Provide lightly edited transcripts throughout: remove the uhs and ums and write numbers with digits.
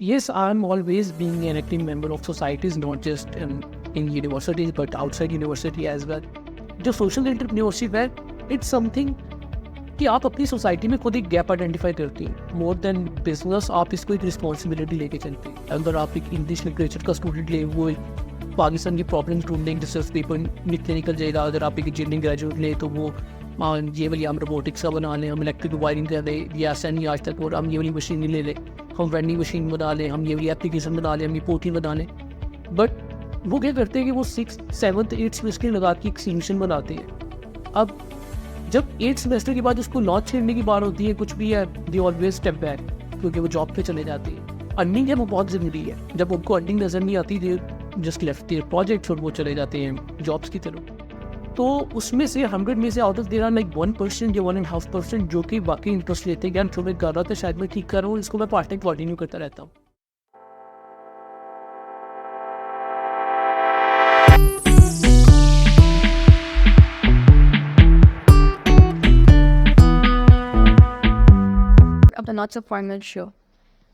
Yes, I'm always being an active member of societies, not just in universities, but outside university as well. जो social entrepreneurship है, it's something कि आप अपनी society में खुद एक गैप आइडेंटिफाई करती हैं। मोर देन बिजनेस, आप इसको एक रिस्पॉन्सिबिलिटी लेके चलते हैं। अगर आप एक इंग्लिश लिटरेचर का स्टूडेंट ले, वो एक पाकिस्तान की प्रॉब्लम ढूंढने रिसर्च पेपर निकल जाएगा। अगर आप एक इंजीनियरिंग ग्रेजुएट ले, तो वो ये वाली हम रोबोटिक्स का बना लें, हम इलेक्ट्रिक वायरिंग कर लें, ये ऐसा नहीं आज तक, और हम ये वाली मशीन ले लें, हम वेंडिंग मशीन बना लें, हम ये वाली एप्लीकेशन बना लें, हम ये पोर्टल बना लें। बट वो क्या करते हैं कि वो 6th 7th 8th सेमेस्टर लगा के एक सोल्यूशन बनाते हैं। अब जब 8th सेमेस्टर के बाद उसको लॉन्च करने की बात होती है, कुछ भी है, दे ऑलवेज स्टेप बैक, क्योंकि वो जॉब पे चले जाते हैं। अर्निंग है वो बहुत ज़रूरी है। जब उनको अर्निंग नज़र नहीं आती, they just left their projects और वो चले जाते हैं जॉब्स की तरफ। तो उसमें से 100 में से out of there are like 1% या 1.5% जो कि बाकी इंटरेस्ट लेते हैं। ज्ञान जो मैं कर रहा था, शायद मैं ठीक कर रहा हूँ, इसको मैं पार्ट टाइम कंटिन्यू करता रहता हूँ। Of the Not So Formal show.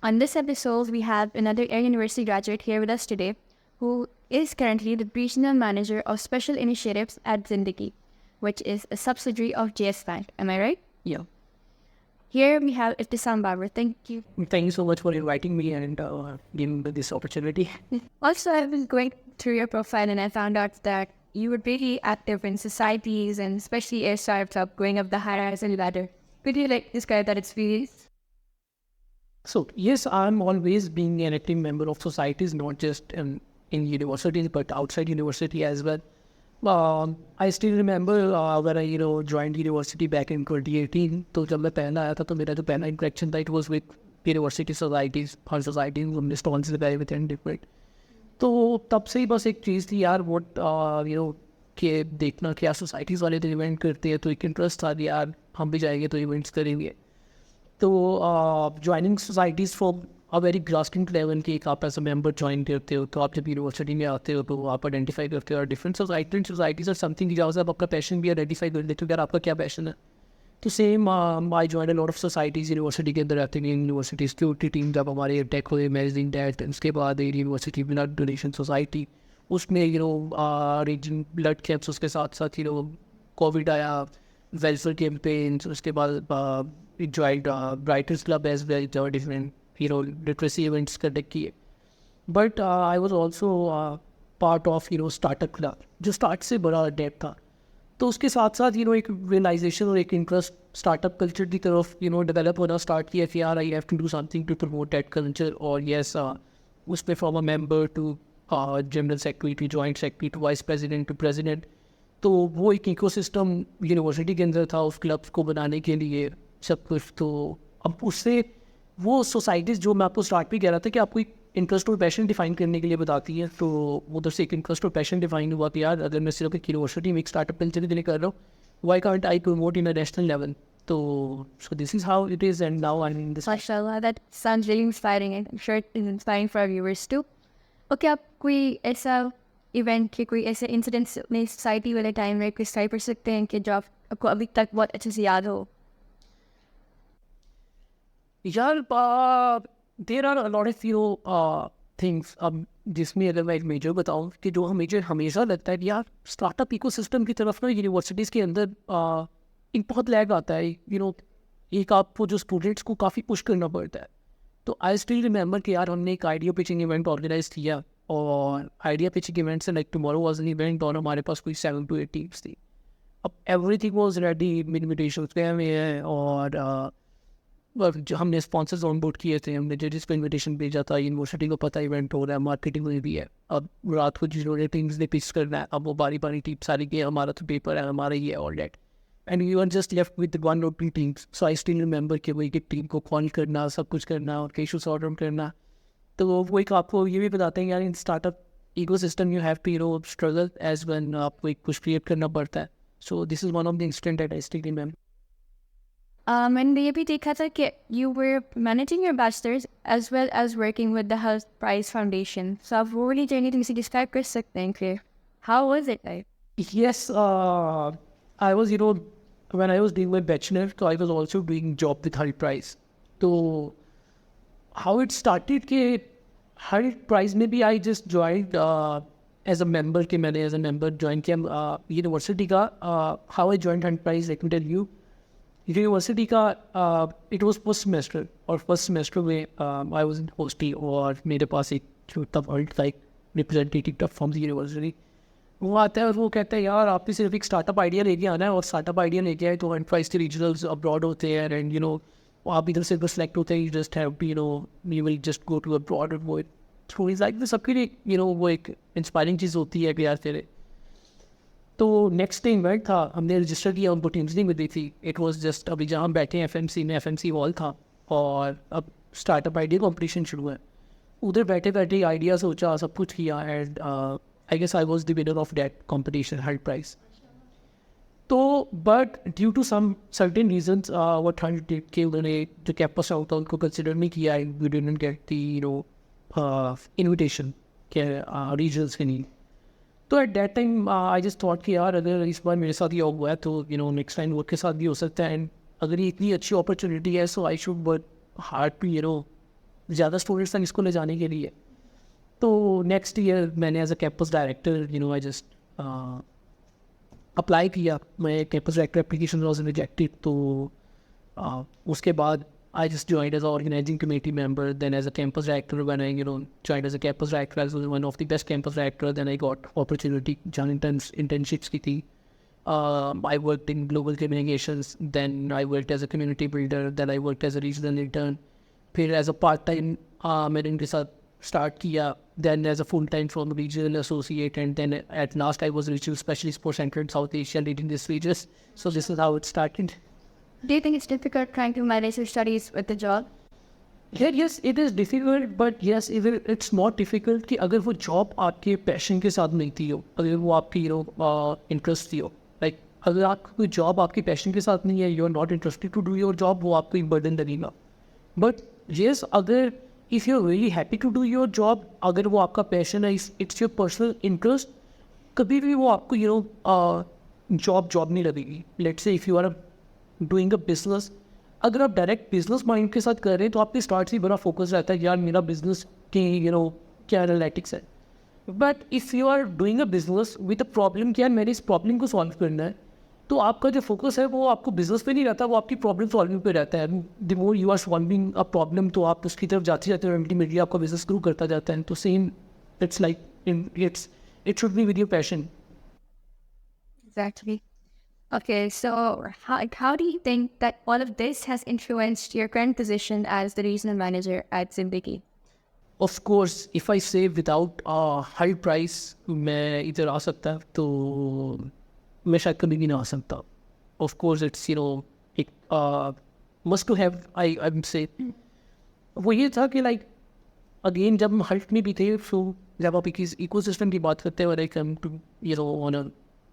On this episode, we have another Air University graduate here with us today, who is currently the regional manager of special initiatives at Zindagi, which is a subsidiary of JS Bank. Am I right? Yeah. Here we have Ibtisam Babar. Thank you. Thank you so much for inviting me and giving me this opportunity. Also, I was going through your profile and I found out that you were really active in societies and especially Air Startup, going up the horizontal ladder. Could you describe that experience? So yes, I'm always being an active member of societies, not just in universities, but outside university as well. I still remember when I joined university back in 2018. तो जब मैं पहला आया था, तो मेरा जो पहला इंटरेक्शन था, it was with university societies. Her society में हमने स्टॉल्स लगाए हुए थे डिफरेंट। तो तब से ही बस एक चीज़ थी यार, वोट कि देखना क्या सोसाइटीज़ वाले तो इवेंट करते हैं, तो एक इंटरेस्ट था कि यार हम भी जाएंगे तो इवेंट्स करेंगे। तो joining societies from a very grasping level की, एक आप एज अ मेंबर ज्वाइन करते हो, तो आप जब यूनिवर्सिटी में आते हो तो आप आइडेंटिफाई करते हो और डिफरेंट सोसाइटीज़ और समथिंग जहाँ से आप अपना पैशन भी आइडेंटिफाई कर लेते हो, यार आपका क्या पैशन है। तो same I join a lot of societies university के अंदर रहते हैं। यूनिवर्सिटी सिक्योरिटी टीम जब हमारे टेक हुए, मैनेजिंग डेट, उसके बाद यूनिवर्सिटी ब्लड डोनेशन सोसाइटी, उसमें रीजन ब्लड कैंप्स, उसके साथ साथ कोविड आया, वेलफेयर कैंपेन्स, उसके बाद joined Writers Club as well, different literacy events conduct किए। But I was also part of startup club, जो स्टार्ट से बड़ा डेप था। तो उसके साथ साथ एक रियलाइजेशन और एक इंटरेस्ट स्टार्टअप कल्चर की तरफ डेवलप होना स्टार्ट किया कि यार I have to do something to promote that culture. और येस, उसमें from a member to general secretary, joint secretary to vice president to president. तो वो एक इकोसिस्टम यूनिवर्सिटी के अंदर था उस क्लब को बनाने के लिए सब कुछ। तो अब उससे वो सोसाइटीज़, जो मैं आपको स्टार्ट भी कह रहा था कि आपको एक इंटरेस्ट और पैशन डिफाइन करने के लिए बताती है, तो उधर से एक इंटरेस्ट और पैशन डिफाइन हुआ कि यार अगर मैं सिर्फ एक यूनिवर्सिटी में एक स्टार्टअप कल्चर के लिए कर रहा हूँ, why can't I promote in a national level. तो so this is how it is and now I am in this. MashaAllah, that sounds really inspiring and I'm sure it is inspiring for our viewers too. Okay, आप कोई ऐसा event या कोई ऐसे incidents अपने society वाले time में describe कर सकते हैं कि जो आपको अभी तक बहुत अच्छे से याद हो? यार there are lot of things. अब जिसमें अगर मैं एक मेजर बताऊँ कि जो हम मेजर हमेशा लगता है कि यार स्टार्टअप इकोसिस्टम की तरफ ना यूनिवर्सिटीज़ के अंदर एक बहुत लैग आता है। एक आपको जो स्टूडेंट्स को काफ़ी पुश करना पड़ता है। तो आई स्टिल रिमेंबर कि यार हमने एक आइडिया पिचिंग इवेंट ऑर्गेनाइज किया, और आइडिया पिचिंग इवेंट से like tomorrow was an event, और हमारे पास कोई 7 to 8 टीम्स थी। अब एवरीथिंग वाज रेडी, इन्विटेशन गए हुए हैं, और जो हमने स्पॉन्सर्स ऑन बोर्ड किए थे, हमने जजेस को इन्विटेशन भेजा था, यूनिवर्सिटी को पता इवेंट हो रहा है, मार्केटिंग में भी है। अब रात को जिन्होंने टीम्स ने पिच करना है, अब वो बारी बारी टीम सारी के हमारा तो पेपर है, हमारा ये ऑल डेट, and you are just left with 1 or 2 teams. So I still remember कि वो एक टीम को कॉल करना, सब कुछ करना और इशू सॉर्ट आउट करना। तो वो एक आपको ये भी बताते हैं यार in startup ecosystem you have to struggle as when आपको एक कुछ क्रिएट करना पड़ता है। So this is one of the incident that I still remember. मैंने ये भी देखा था कि you were managing your bachelor's as well as working with the Health Prize Foundation. So आप वो वाली जर्नी तुमसे डिस्क्राइब कर सकते हैं कि how was it like? Yes, I was, when I was doing my bachelor, so I was also doing job with Hari Price. So how it started कि हर prize में भी I just join as a member कि मैंने as a member join किया university का. How I join Hult Prize I can tell you. University का it was first semester, और first semester में आई वाज इन हॉस्टल और मेरे पास एक छोटा वर्ल्ड का एक रिप्रेजेंटेटिव फ्रॉम द यूनिवर्सिटी. वो आता है और वो कहता है यार आपने सिर्फ एक स्टार्टअप आइडिया लेके आना है, और स्टार्टअप आइडिया लेके आए तो एंटरप्राइज के रीजनल्स अब्रॉड होते हैं एंड यू नो आप इधर से सेलेक्ट होते हैं. You just have to you will just go to abroad. वो थोड़ी लाइक सबके लिए वो एक इंस्पायरिंग चीज़ होती है कि यार तेरे. तो नेक्स्ट डे इवेंट था, हमने रजिस्टर किया, उनको टीम्स नहीं मिल रही थी. इट वाज जस्ट अभी जहाँ बैठे हैं एफएमसी में, एफएमसी हॉल था और अब स्टार्टअप आइडिया कॉम्पिटिशन शुरू है. उधर बैठे बैठे आइडिया सोचा, सब कुछ किया and I guess I was the winner of that competition hunt prize. तो but due to some certain reasons what hunt did कि उन्होंने जो कैंपस आउट था उनको कंसिडर नहीं किया and we didn't get the invitation के रीजनल्स के लिए. तो at that time I just thought कि यार अगर इस बार मेरे साथ ये हुआ है तो नेक्स्ट टाइम वर्क के साथ भी हो सकता है. एंड अगर ये इतनी अच्छी अपॉर्चुनिटी है so I should work hard to ज़्यादा स्टूडेंट्स तक इसको ले जाने के लिए. तो नेक्स्ट ईयर मैंने as a campus director I just apply किया. मैं campus director application was rejected. तो उसके बाद I just joined as an organizing committee member, then as a campus director when I joined as a campus director as one of the best campus director. Then I got opportunity जहाँ internships की थी. I worked in global communications, then I worked as a community builder, then I worked as a regional intern. फिर as a part time मैंने इनके साथ start किया, then as a full time from regional associate, and then at last I was regional specialist for Central and South Asia leading this regions. So this is how it started. Do you think it's difficult trying to manage your studies with the job? Yeah, yes, it is difficult, but yes, even it's not difficult कि अगर वो job आपके passion के साथ नहीं थी हो, अगर वो आपकी इंटरेस्ट थी हो. लाइक अगर आपकी कोई जॉब आपके पैशन के साथ नहीं है, you are not interested to do your job, वो आपको एक बर्डन लगेगा. बट येस, अगर if you are really happy to do your job, अगर वो आपका पैशन है, इट्स योर पर्सनल इंटरेस्ट, कभी भी वो आपको जॉब नहीं लगेगी. Let's say if you are doing a business, अगर आप डायरेक्ट बिजनेस माइंड के साथ कर रहे हैं तो आपके स्टार्ट से बड़ा फोकस रहता है कि यार मेरा बिजनेस की क्या एनालिटिक्स है. But if you are doing a business with a problem कि यार मैंने इस प्रॉब्लम को सॉल्व करना है, तो आपका जो फोकस है वो आपको बिजनेस पे नहीं रहता, वो आपकी प्रॉब्लम सॉल्विंग पे रहता है. The more you are solving a problem तो आप उसकी तरफ जाते जाते हैं, अल्टीमेटली आपका बिजनेस ग्रो करता जाता है. तो same it's like it should be with your passion. Exactly. Okay, so how do you think that all of this has influenced your current position as the regional manager at Zindagi? Of course, if I say without a high price मैं इधर आ सकता तो मैं शायद कभी भी ना आ सकता. Of course, it's एक must to have I would say. वो ये था कि लाइक अगेन जब हम हल्ट में भी थे, सो जब आप इको सिस्टम की बात करते हैं और एक ऑन अ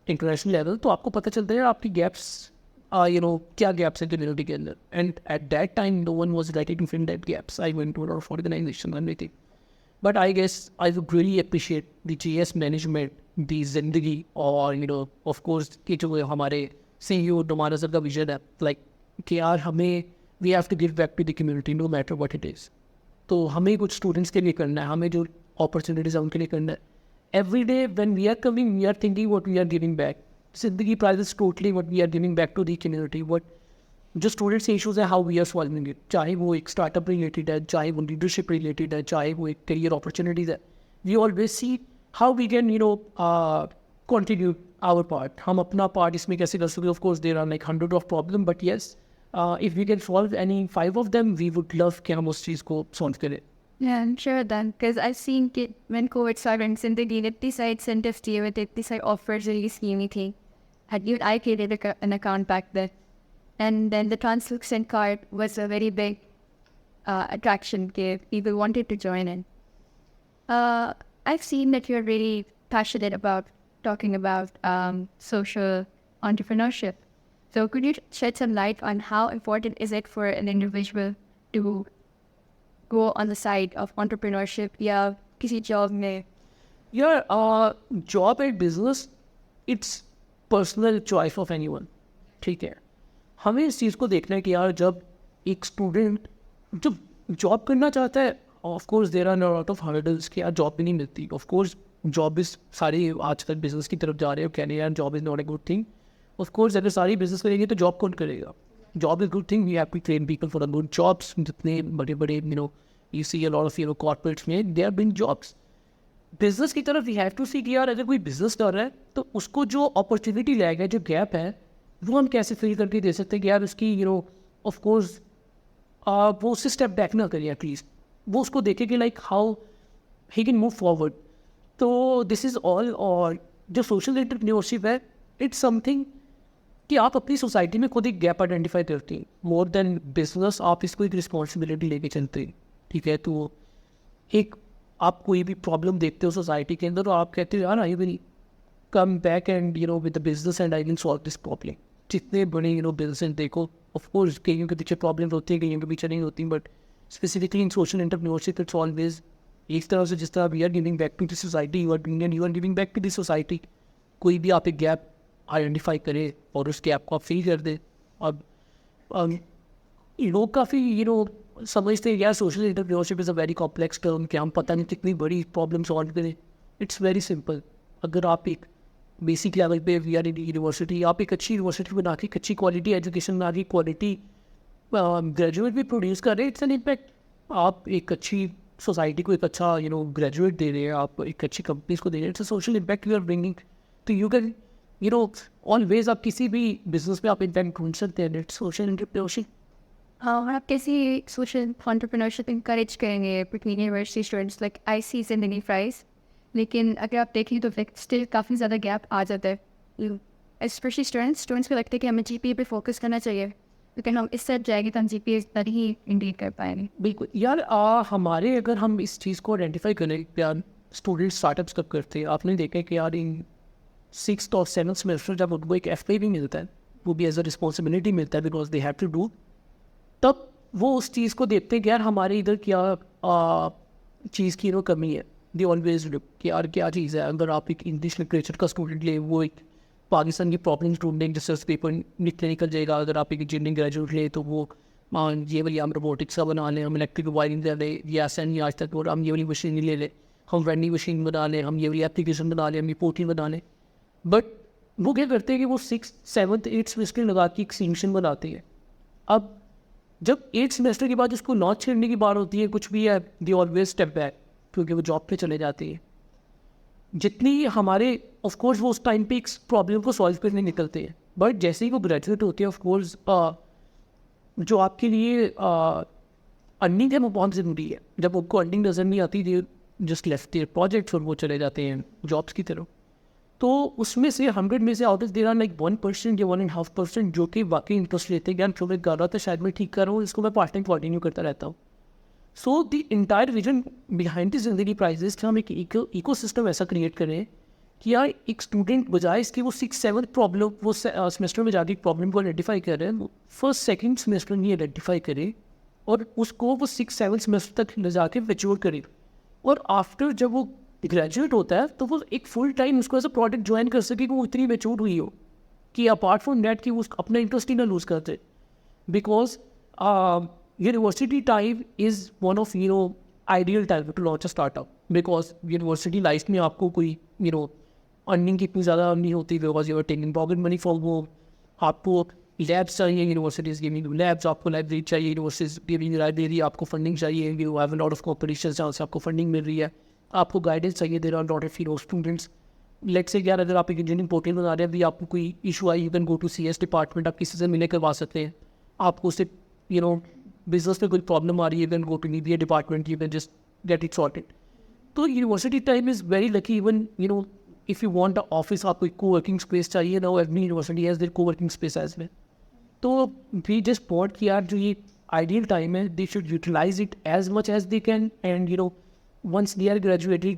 इंटरनेशनल लेवल, तो आपको पता चलता है आपकी गैप्स क्या गैप्स हैं कम्युनिटी के अंदर. And at that time no one was ready to fill that gaps. I went to of organisation and everything. But I guess I would really appreciate the GS management, the जिंदगी, और of course कि जो हमारे CEO Numan sir का vision है, like कि यार हमें we have to give back to the community no matter what it is. तो हमें कुछ स्टूडेंट्स के लिए करना है, हमें जो अपॉर्चुनिटीज़ है उनके लिए करना है. Every day when we are coming, we are thinking what we are giving back. Zindagi Prize is totally what we are giving back to the community. What जो स्टूडेंट्स इशूज़ हैं, how we are solving it, चाहे वो एक startup related है, चाहे वो leadership related है, चाहे वो एक करियर अपॉर्चुनिटीज़ है. We always see how we can contribute our part. हम अपना पार्ट इसमें कैसे कर सकते हैं. Of course there are like 100 of problem, but yes if we can solve any 5 of them we would love कि हम उस चीज़ को सॉल्व करें. Yeah, I'm sure then, because I've seen when COVID started in Zindagi, it side incentives to you, it side offers really schemy thing. Even I created an account back then, and then the translucent card was a very big attraction. People wanted to join in. I've seen that you're really passionate about talking about social entrepreneurship. So could you shed some light on how important is it for an individual to go on the side of entrepreneurship या किसी job में? यार job and business it's personal choice of anyone. ठीक है, हमें इस चीज़ को देखना है कि यार जब एक स्टूडेंट, जब जॉब करना चाहता है, of course there are lot of hurdles कि यार जॉब भी नहीं मिलती. ऑफ कोर्स जॉब इज सारी आज तक बिजनेस की तरफ जा रहे हो, कह रहे हैं यार job is not a good thing. Of course अगर सारी बिजनेस करेंगे तो जॉब कौन करेगा? Job is good thing. We have to train people for a good jobs. जितने बड़े बड़े you see a lot of corporates में they are been jobs. Business की तरफ वी हैव टू सी कि यार अगर कोई बिजनेस कर रहा है तो उसको जो अपॉर्चुनिटी लैग है, जो गैप है, वो हम कैसे फिल करके दे सकते हैं कि यार उसकी ऑफ कोर्स वो उससे स्टेप बैक ना करिए. एटलीस्ट वो उसको देखे कि like how he can move forward. तो दिस इज़ ऑल. और जो सोशल एंटरप्रेन्योरशिप है, इट्स समथिंग कि आप अपनी सोसाइटी में खुद एक गैप आइडेंटिफाई करती हैं. मोर देन बिजनेस आप इसको एक रिस्पॉन्सिबिलिटी लेके चलते हैं. ठीक है, तो एक आप कोई भी प्रॉब्लम देखते हो सोसाइटी के अंदर, तो आप कहते हो यार I will come back and with the business and I will solve this problem. जितने बड़े बिजनेस देखो, ऑफ कोर्स कईयों के पीछे प्रॉब्लम होती है, कईयों के पीछे नहीं होती, but specifically in social entrepreneurship it's always एक तरह से जिस तरह we are giving back to the society, you are giving back to the society. कोई भी आप एक गैप आइडेंटिफाई करे और उस गैप को आप फिल कर दे. अब लोग काफ़ी समझते हैं यार social entrepreneurship is a very complex term कि हम पता नहीं कितनी बड़ी प्रॉब्लम सॉल्व करें. It's very simple. अगर आप एक बेसिक लेवल पे वी आर इन यूनिवर्सिटी, आप एक अच्छी यूनिवर्सिटी बना के, एक अच्छी क्वालिटी एजुकेशन बना के, क्वालिटी ग्रेजुएट भी प्रोड्यूस कर रहे हैं, इट्स एन इम्पैक्ट. आप एक अच्छी सोसाइटी को एक अच्छा ग्रेजुएट दे रहे हैं, आप एक अच्छी कंपनीज को दे रहे हैं, it's a social impact you are bringing. तो यू कैन ऑलवेज आप किसी भी बिजनेस में आप इम्पैक्ट ढूंढ सकते हैं. It's social entrepreneurship. और आप कैसे सोशल एंटरप्रेन्योरशिप इंकरेज करेंगे between university students? Like I see Zindagi prize, लेकिन अगर आप देखें तो स्टिल काफ़ी ज़्यादा गैप आ जाता है. स्पेशली स्टूडेंट्स को लगता है कि हमें जीपीए पे फोकस करना चाहिए, लेकिन हम इससे जाएंगे तो हम जीपीए इतना ही इंडीड कर पाएंगे. बिल्कुल यार. हमारे अगर हम इस चीज़ को आइडेंटिफाई करें यार, स्टूडेंट स्टार्टअप्स कब करते हैं, आपने देखा है कि यार इन 6th और 7th सेमेस्टर जब उनको एक एफ भी मिलता है, वो भी एज अ रिस्पॉन्सिबिलिटी मिलता है because they have to do, तब वो उस चीज़ को देखते हैं कि यार हमारे इधर क्या चीज़ की कमी है. दे ऑलवेज लुक कि यार क्या चीज़ है. अगर आप एक इंग्लिश लिटरेचर का स्टूडेंट ले, वो एक पाकिस्तान की प्रॉब्लम्स ढूंढने एक रिसर्च पेपर निकल जाएगा. अगर आप एक इंजीनियरिंग ग्रेजुएट ले तो वो ये वाली हम रोबोटिक्स का बना लें, हम इलेक्ट्रिक वायरिंग ले लें, या एसन आज तक, और हम ये वाली मशीन ले लें, हम वेंडिंग मशीन बना लें, हम ये वाली एप्लीकेशन बना लें, हम ये पोर्टल बना लें. बट वो क्या करते हैं कि वो 6th 7th 8th सेमेस्टर लगा के एक सॉल्यूशन बनाते हैं. अब जब 8th सेमेस्टर के बाद उसको लॉन्च करने की बात होती है, कुछ भी है, दे ऑलवेज स्टेप बैक क्योंकि वो जॉब पे चले जाते हैं. जितनी हमारे ऑफ कोर्स वो उस टाइम पे एक प्रॉब्लम को सॉल्व करने निकलते हैं, बट जैसे ही वो ग्रेजुएट होते हैं ऑफ कोर्स जो आपके लिए अर्निंग है वो बहुत ज़रूरी है. जब उनको अर्निंग नज़र नहीं आती, they just left their projects और वो चले जाते हैं जॉब्स की तरफ. तो उसमें से 100 में से out of there are like 1% या 1.5% जो कि वाकई इंटरेस्ट लेते हैं कि यार जो मैं कर रहा था शायद मैं ठीक कर रहा हूँ, इसको मैं पार्ट टाइम कंटिन्यू करता रहता हूँ. So the entire vision behind the जिंदगी प्राइजेस कि हम एक इको सिस्टम ऐसा क्रिएट करें कि यार एक स्टूडेंट बजाय इसकी वो 6th 7th प्रॉब्लम वो सेमेस्टर में जाके एक प्रॉब्लम को आइडेंटिफाई कर रहे हैं, फर्स्ट सेकंड सेमेस्टर में आइडेंटिफाई करे और उसको वो 6th 7th सेमेस्टर तक ले जाके मैच्योर करे. और आफ्टर जब वो ग्रेजुएट होता है तो वो एक फुल टाइम उसको एज अ प्रोडक्ट ज्वाइन कर सके कि वो इतनी मैच्योर हुई हो कि अपार्ट फ्रॉम दैट कि वो अपना इंटरेस्ट ही ना लूज़ करते. Because university time is one of ideal time to launch a startup. Because university life में आपको कोई अर्निंग की इतनी ज़्यादा नहीं होती because you are taking pocket money from home. आपको लैब्स चाहिए, यूनिवर्सिटीज़ गिविंग लैब्स, आपको लाइब्रेरी चाहिए, यूनिवर्सिटीज़ गिविंग लाइब्रेरी, आपको फंडिंग चाहिए, you have a lot of competition जहाँ से आपको फंडिंग मिल रही है, आपको गाइडेंस चाहिए. There are lot of students. Let's say यार अगर आप एक इंजीनियरिंग पोर्टल बना रहे हैं, अभी आपको कोई इशू आई, you can go to CS department, आप किसी से मिले करवा सकते हैं. आपको उससे बिजनेस में कोई प्रॉब्लम आ रही है, you can go to media department, you can just get it sorted. तो university time is very lucky. Even if you want a office, आपको एक कोवर्किंग स्पेस चाहिए ना, every university has their coworking space as well. तो we just thought कि यार जो ये आइडियल टाइम है, they should utilize it as much as they can. And once they are graduated,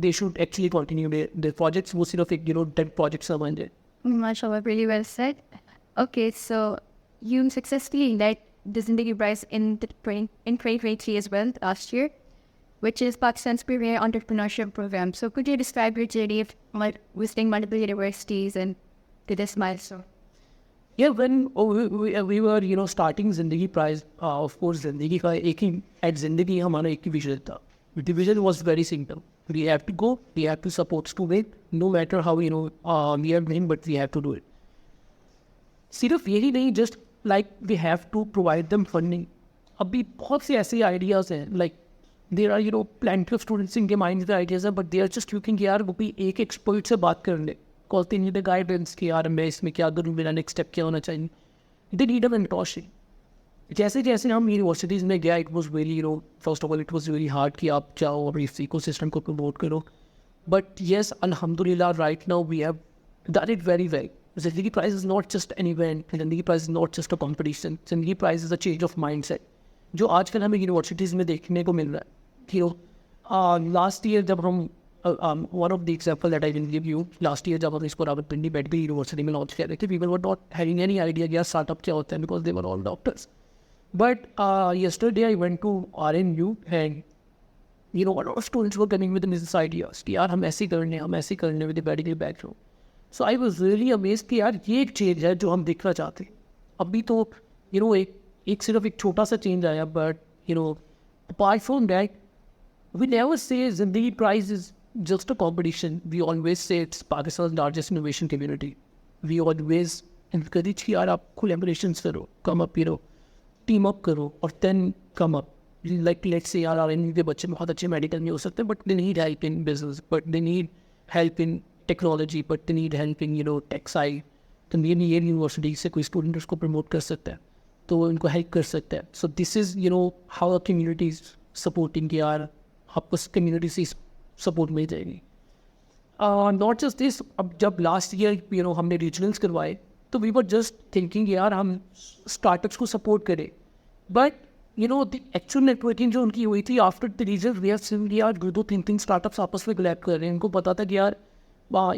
they should actually continue their projects. वो सिर्फ एक dead projects समझ जाए. Mashallah, really well said. Okay, so you successfully led the Zindagi Prize in 2023 as well, last year, which is Pakistan's premier entrepreneurship program. So could you describe your journey of visiting multiple universities and to this milestone? Yeah, when we were starting Zindagi Prize, of course Zindagi का एक ही at Zindagi हमारा एक ही vision था. The vision was very simple. We have to go, we have to support student, no matter how we are doing, but we have to do it. सिर्फ यही नहीं, just like we have to provide them funding. अभी बहुत से ऐसे ideas हैं, like there are plenty of students in their minds the ideas हैं, but they are just looking यार वो भी एक expert से बात कर ले. Because they need a guidance कि यार मैं इसमें क्या करूँ, मेरा नेक्स्ट स्टेप क्या होना चाहिए. They need a mentorship. जैसे जैसे हम यूनिवर्सिटीज़ में गया, it was very first of all it was very hard कि आप जाओ और इस इको सिस्टम को प्रमोट करो. बट येस, अल्हम्दुलिल्लाह right now we have done it very well. Zindagi prize is not just an event, Zindagi prize is not just a competition. Zindagi prize is a change of mindset जो आजकल हमें universities में देखने को मिल रहा है. लास्ट ईयर जब हम one of the example that I will give you, last year जब हम इसको रावलपिंडी मेडिकल यूनिवर्सिटी में लॉन्च कर रहे थे, people were not having any idea क्या स्टार्टअप क्या होता है, because they were all doctors. But yesterday I went to RNU and a lot of students were coming with business ideas कि यार हम ऐसे करने with the medical background. So I was really amazed कि यार ये एक चेंज है जो हम देखना चाहते हैं. अभी तो एक सिर्फ एक छोटा सा चेंज आया, but apart from that we never say Zindagi Prize is just a competition. We always say it's Pakistan's largest innovation community. We always encourage कि यार आप collaborations करो, come up, team up करो और then come up. Like let's say यार RNU के बच्चे बहुत अच्छे medical में हो सकते हैं, but they need help in business, but they need help in technology, but they need help in tech side. तो ये यूनिवर्सिटी से कोई स्टूडेंट उसको प्रमोट कर सकता है, तो उनको हेल्प कर सकता है. So this is how a community supporting कि यार आपको कम्युनिटी से सपोर्ट मिल जाएगी. नॉट जस्ट दिस, अब जब लास्ट ईयर हमने रीजनल्स करवाए तो वी वर जस्ट थिंकिंग यार हम स्टार्टअप्स को सपोर्ट करें, बट द एक्चुअल नेटवर्किंग जो उनकी हुई थी after the reason, we are seeing यार 2-3 स्टार्टअप्स आपस में कोलैब कर रहे हैं. उनको पता था कि यार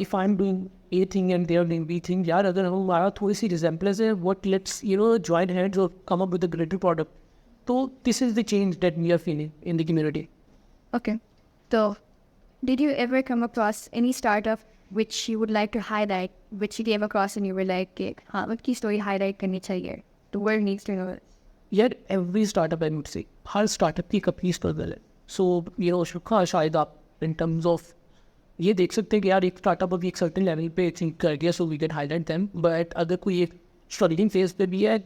if I am doing a thing and they are doing b thing, यार अगर हमारा थोड़ी सी रिजेम्बलेंस है, व्हाट लेट्स जॉइन हैंड्स और come up with a greater product. तो this is the change that we are feeling in the community. Okay. So, did you ever come across any startup which you would like to highlight, which you came across and you were like, हाँ, उनकी story highlight करनी चाहिए. The world needs to know it. यार every startup I would say, her startup की एक अपनी struggle है. सो शुक्र शायद आप इन टर्म्स ऑफ ये देख सकते हैं कि यार एक स्टार्टअप अभी एक सर्टेन लेवल पे थिंक कर गया, so we can highlight them. But अगर कोई एक स्ट्रगलिंग फेज पे भी है,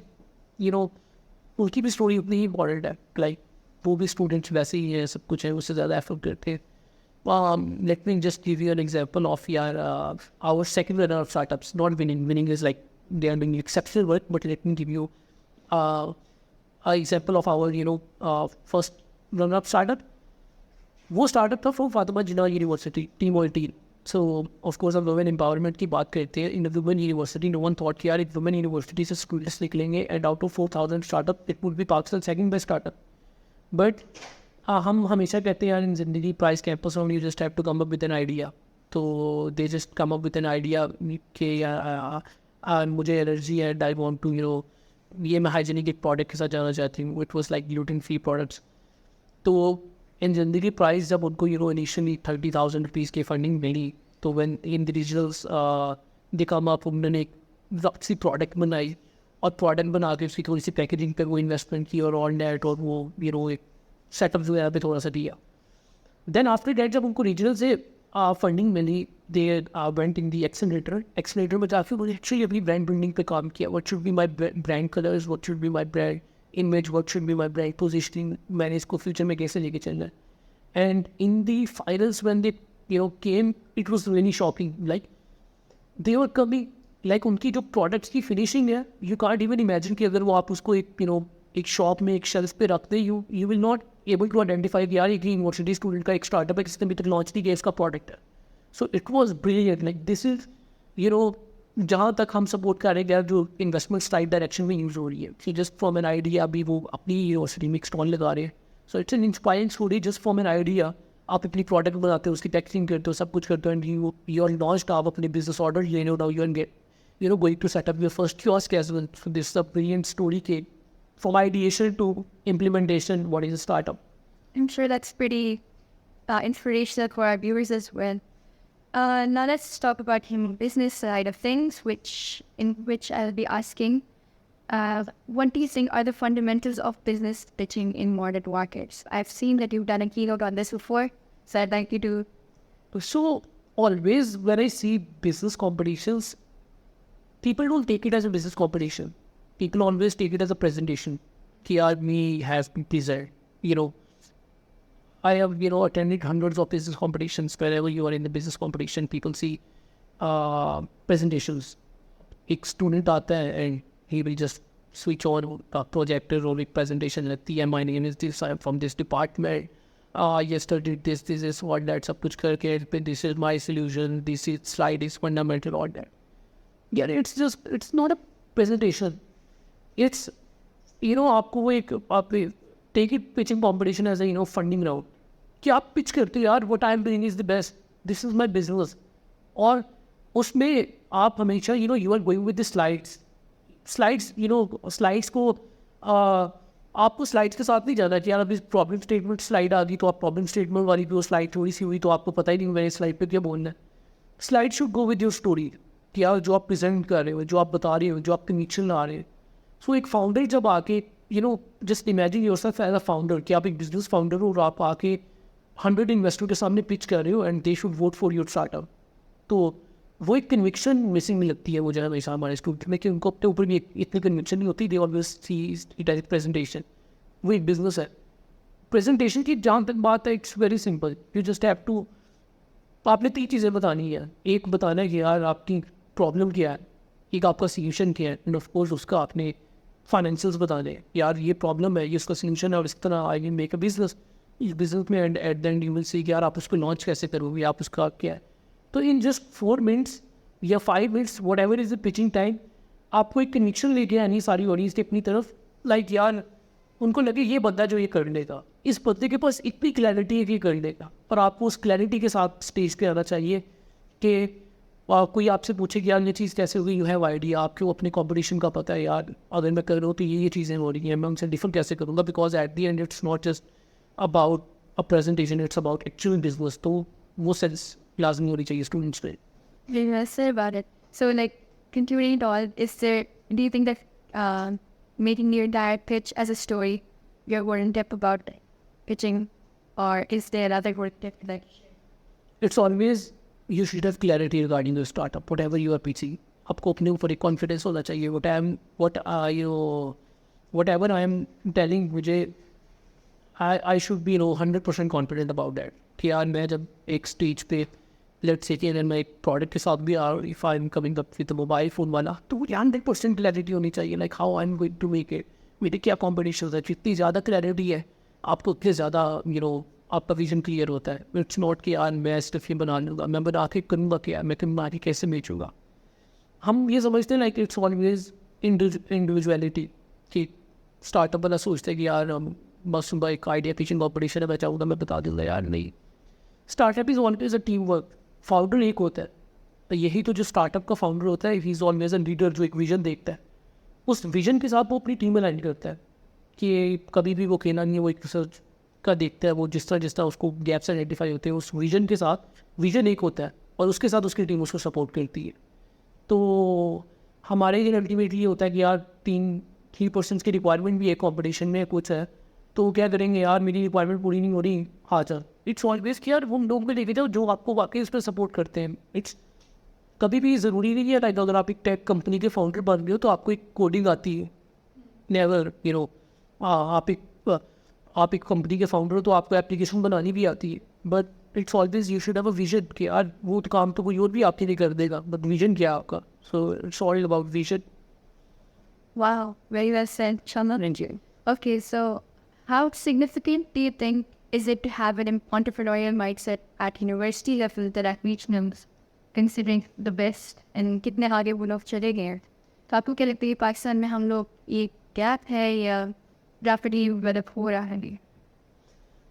उनकी भी स्टोरी उतनी ही इंपॉर्टेंट है. लाइक वो भी स्टूडेंट्स वैसे ही है, सब कुछ है, उससे ज़्यादा एफर्ट करते हैं. Let me just give you an example of our second runner of startups. Not winning. Winning is like they are doing exceptional work, but let me give you an example of our first runner up startup. वो startup था from Fatima Jinnah University, Team Oil Team. So of course हम women empowerment की बात करते हैं. In a women university, no one thought कि यार एक women university से students निकलेंगे and out of 4,000 startup, it would be Pakistan's second best startup. But हम हमेशा कहते हैं यार इन जिंदगी प्राइस कैंपस में you just have to come up with an idea. तो they just come up with an idea कि यार मुझे एलर्जी है, आई वांट टू ये मैं हाइजीनिक एक प्रोडक्ट के साथ जाना चाहती हूँ. It was like gluten free products. तो इन जिंदगी प्राइस जब उनको इनिशियली 30,000 रुपीज़ की फंडिंग मिली, तो when in the regionals they come up, उन्होंने एक सी प्रोडक्ट बनाई और प्रोडक्ट बना के उसकी थोड़ी सी पैकेजिंग पे वो इन्वेस्टमेंट की और ऑन डेट और वो एक सेटअप जो है पे थोड़ा सा दिया. देन आफ्टर डेट जब उनको रीजनल से फंडिंग मिली, they went in the accelerator में जाकर मुझे एक्चुअली अपनी ब्रांड बिल्डिंग पे काम किया. What should be my brand colours, what should be my brand image, what should be my brand positioning, मैंने इसको फ्यूचर में कैसे लेके चलना है. And in the finals when they came, it was really shocking. Like they were coming, like उनकी जो products की फिनिशिंग है, यू कांट इवन इमेजिन कि अगर वो आप उसको एक शॉप में एक शेल्फ पे रखते, you will not able to identify कि यार एक यूनिवर्सिटी स्टूडेंट का एक स्टार्टअप है, किसने अभी तक लॉन्च नहीं किया, इसका प्रोडक्ट है. So it was brilliant. Like this is जहाँ तक हम सपोर्ट कर रहे हैं यार जो इन्वेस्टमेंट टाइप डायरेक्शन में यूज़ हो रही है कि जस्ट फॉर्म एन आइडिया. अभी वो अपनी यूनिवर्सिटी में एक स्टॉल लगा रहे हैं. So it's an inspiring story. Just form an idea, आप अपनी प्रोडक्ट बनाते हो, उसकी पैकेजिंग करते हो, सब कुछ करते हो, एंड यू आर लॉन्च, आप अपने बिजनेस ऑर्डर लेने हो, you end get going to set up your first kiosk as well. So this is a brilliant story kid. From ideation to implementation, what is a startup? I'm sure that's pretty inspirational for our viewers as well. Now let's talk about him business side of things, in which I'll be asking, what do you think are the fundamentals of business pitching in modern markets? I've seen that you've done a keynote on this before, so I'd like you to. So always when I see business competitions, people don't take it as a business competition. People always take it as a presentation. Ki yaar, me has been presented. You know, I have, attended hundreds of business competitions. Wherever you are in the business competition, people see presentations. एक student आता है and he will just switch on a projector or a presentation लगती है. My name is this, I am from this department. Yesterday this is what that सब कुछ करके this is my solution. This is slide is fundamental all that. Yeah, it's not a presentation. It's आपको वो एक आप take it pitching competition as a funding round. कि आप pitch करते हो यार, what I am doing is the best, this is my business. और उसमें आप हमेशा you are going with the slides को आपको स्लाइड्स के साथ नहीं जाना कि यार अभी प्रॉब्लम स्टेटमेंट स्लाइड आ गई तो आप प्रॉब्लम स्टेटमेंट वाली भी वो स्लाइड थोड़ी सी हुई तो आपको पता ही नहीं मेरे स्लाइड पे क्या बोलना है. Slide should go with your story कि यार जो आप प्रेजेंट कर रहे हो, जो आप बता रहे हो, जो आप कनेक्शन ला रहे हो. सो एक फाउंडर जब आके just imagine yourself as a founder कि आप एक बिजनेस फाउंडर हो और आप आके 100 इन्वेस्टर के सामने पिच कर रहे हो and they should vote for your startup. तो वो एक कन्विक्शन मिसिंग लगती है मुझे हमेशा हमारे स्टूडेंट में कि उनको अपने ऊपर भी इतनी कन्विक्शन नहीं होती. They always see it as presentation. वो एक बिजनेस है. प्रेजेंटेशन की जहाँ तक बात है, it's very simple. You just have to, आपने 3 चीज़ें बतानी है. एक बताना है कि यार आपकी प्रॉब्लम क्या है, एक आपका सोल्यूशन क्या है, एंड ऑफ कोर्स उसका आपने फाइनेंशियल्स बताने हैं. यार ये प्रॉब्लम है, ये उसका सोल्यूशन है और इस तरह I will make a business. इस बिजनेस में and at the end you will see कि यार आप उसको लॉन्च कैसे करोगे, आप उसका क्या है. तो इन जस्ट 4 मिनट्स या 5 minutes what ever is the pitching time, आपको एक कनेक्शन लेके आनी सारी ऑडियंस की अपनी तरफ. लाइक यार उनको लगे ये बंदा जो ये कर लेगा, इस बंदे के पास इतनी क्लैरिटी है कि कर लेगा. और आपको उस क्लैरिटी के साथ स्टेज पे आना चाहिए कि कोई आपसे पूछे कि यार ये चीज़ कैसे होगी, यू हैव आइडिया, आपको अपने कॉम्पिटिशन का पता है यार अगर मैं कर रहा हूँ तो ये चीज़ें हो रही हैं, मैं उनसे डिफर कैसे करूँगा. Because at the and it's not just about a presentation, it's about actual business. तो वो सेंस लाजमी होनी चाहिए स्टूडेंट्स पे. Yes, sir, about it. So, like, concluding it all, do you think that making your entire pitch as a story, you're more in depth about pitching, or is there another word tip that? It's always, you should have clarity regarding the startup, whatever you are pitching. आपको अपने ऊपर एक confidence होना चाहिए. whatever I am telling, मुझे I should be 100% confident about that. कि यार मैं जब एक स्टेज पे लेट्स से कि अगर मैं एक प्रोडक्ट के साथ भी आ रहा हूँ, if I am coming up with mobile phone वाला, तो 100% क्लैरिटी होनी चाहिए. Like how I am going to make it, मेरे क्या कॉम्पिटिशन है. जितनी ज़्यादा क्लैरिटी है आपको उतने ज़्यादा आपका विजन क्लियर होता है. इट्स नॉट कि यार मैं सिर्फ ये बना लूँगा, मैं बना के करूँगा क्या, मैं बना के कैसे बेचूँगा. हम ये समझते हैं लाइक इट्स ऑलवेज इंडिविजुअलिटी कि स्टार्टअप वाला सोचते हैं कि यार बस सुबह एक आइडिया पिचिंग कॉम्पिटिशन है, मैं चाहूँगा मैं बता दूँगा. यार नहीं, startup is always a team work. Founder एक होता है, तो यही तो जो स्टार्टअप का फाउंडर होता है, he is always a leader जो एक विजन देखता है. उस विजन के साथ वो अपनी टीम अलाइन करता है कि कभी भी वो अकेला नहीं है. वो एक रिसर्च का देखता है, वो जिस तरह उसको गैप्स आइडेंटिफाई होते हैं, उस विजन के साथ विजन एक होता है और उसके साथ उसकी टीम उसको सपोर्ट करती है. तो हमारे लिए अल्टीमेटली ये होता है कि यार 3% की रिक्वायरमेंट भी है कॉम्पिटिशन में कुछ है, तो क्या करेंगे यार मेरी रिक्वायरमेंट पूरी नहीं हो रही, हाँ चल. इट्स ऑलवेज कि यार वो लोग में लेके जाओ जो आपको वाकई उस पर सपोर्ट करते हैं. इट्स कभी भी ज़रूरी नहीं है लाइक अगर आप एक टेक कंपनी के फाउंडर बन गए हो तो आपको एक कोडिंग आती है. नेवर आप एक कंपनी के फाउंडर हो तो आपको एप्लीकेशन बनानी भी आती है. But it's always you should have a vision कि यार वो काम तो कोई और भी आपके लिए कर देगा, बट विजन क्या है आपका. So it's all about vision. Wow, very well said, Shama. Okay, so how significant do you think is it to have an entrepreneurial mindset at university level that at regionals, considering the best and कितने आगे वो लोग चले गए हैं? तो आपको क्या लगता है पाकिस्तान में हम लोग ये गैप है या rapidly develop हो रहा है?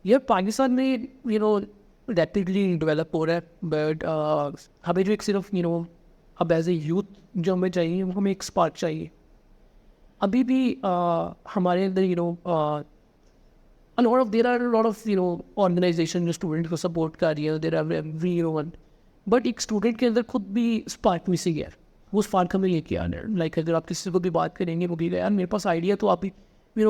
यार पाकिस्तान में रैपिडली डेवलप हो रहा है, बट हमें जो एक सिर्फ अब एज ए यूथ जो हमें चाहिए, वो हमें एक स्पार्क चाहिए. अभी भी हमारे अंदर there are a lot of organization जो स्टूडेंट को सपोर्ट कर रही है. there are every बट एक स्टूडेंट के अंदर खुद भी स्पार्क मिसिंग है, वो स्पार्क हमें लेके आना है। लाइक अगर आप किसी को भी बात करेंगे वो भी यार मेरे पास आइडिया, तो आप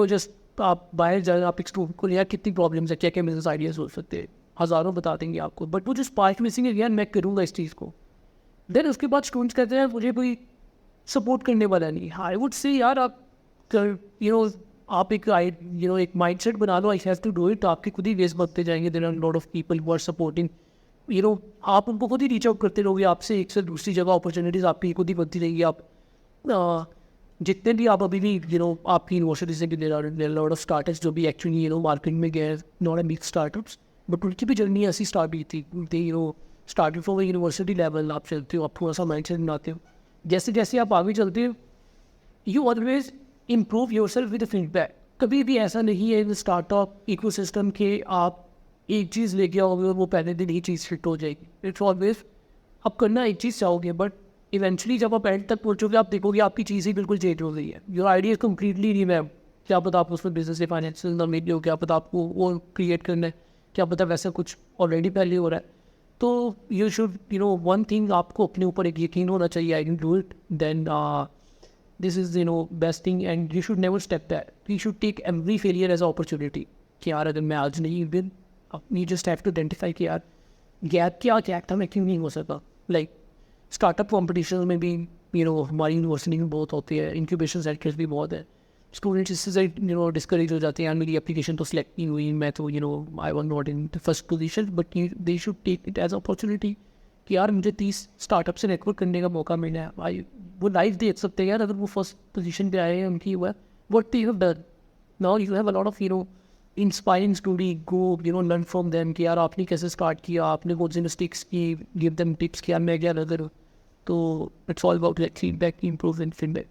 जस्ट आप बाहर जाए, आप एक स्टूडेंट को यार कितनी प्रॉब्लम्स है, क्या क्या बिजनेस आइडियाज हो सकते हैं, हज़ारों बता देंगे आपको, बट वो जो स्पार्क मिसिंग है यार मैं करूँगा इस चीज़ को। देन उसके बाद स्टूडेंट्स कहते हैं मुझे कोई सपोर्ट करने वाला नहीं। आई वुड से यार आप आप एक एक माइंडसेट बना लो, I have to do it, आपके खुद ही वेस्ट बनते जाएंगे। There are lot of people who are supporting, आप उनको खुद ही रीच आउट करते रहोगे, आपसे एक से दूसरी जगह अपॉर्चुनिटीज़ आपकी खुद ही बनती रहेगी। आप जितने भी आप अभी भी आपकी यूनिवर्सिटी से लॉट ऑफ स्टार्टअप्स जो भी एक्चुअली मार्केट में गए, not a big startups, but उनकी भी जर्नी ऐसी स्टार्ट हुई थी। दे स्टार्टिंग फ्रॉम यूनिवर्सिटी लेवल आप चलते हो, आप थोड़ा सा माइंड सेट बनाते हो, जैसे जैसे आप आगे चलते हो you always improve your self with feedback. कभी भी ऐसा नहीं है इन स्टार्टअप इकोसिस्टम के आप एक चीज़ लेके आओगे और वो पहले दिन ही चीज़ फिट हो जाएगी। इट्स ऑलवेज आप करना एक चीज़ चाहोगे, बट इवेंचुअली जब आप एंड तक पहुँचोगे आप देखोगे आपकी चीज़ ही बिल्कुल चेंज हो गई है। Your idea completely revamp. क्या पता आपको उसमें बिजनेस या फाइनेंशियल नॉलेज हो, क्या पता आपको वो क्रिएट करना है, क्या पता वैसा कुछ ऑलरेडी पहले हो रहा है। तो यू शुड वन थिंग, आपको अपने ऊपर एक यकीन होना चाहिए, I can do it, then this is best thing, and you should never step back. You should take every failure as a opportunity कि यार अगर मैं आज नहीं win, you just have to identify कि यार गैप था, मैं क्यों नहीं हो सका। लाइक स्टार्टअप कॉम्पिटिशन में भी हमारी यूनिवर्सिटी में बहुत होती है, इंक्यूबेशन सेंटर्स भी बहुत है। स्टूडेंट्स इससे डिस्करेज हो जाते हैं, यार मेरी एप्लीकेशन तो सिलेक्ट नहीं हुई, मैं तो I was not in the first position, but they should take it as opportunity कि यार मुझे 30 स्टार्टअप से नेटवर्क करने का मौका मिला है। भाई वो लाइफ देख सकते हैं यार, अगर वो फर्स्ट पोजीशन पे आए हैं उनकी हुआ what they have done. Now you have a lot of inspiring story, go learn from them कि यार आपने कैसे स्टार्ट किया, आपने कौन सी मिस्टेक्स की, गिव देम टिप्स कि यार मैं क्या ना करूँ। तो it's all about feedback, improve in feedback.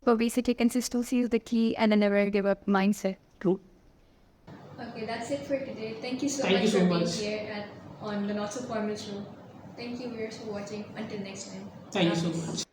So basically, consistency is the key and a never give up mindset. True. Okay, that's it for today. Thank you so Thank much you so for being much. here on the Not So Formal Show. Thank you viewers for watching. Until next time. Thank you so much.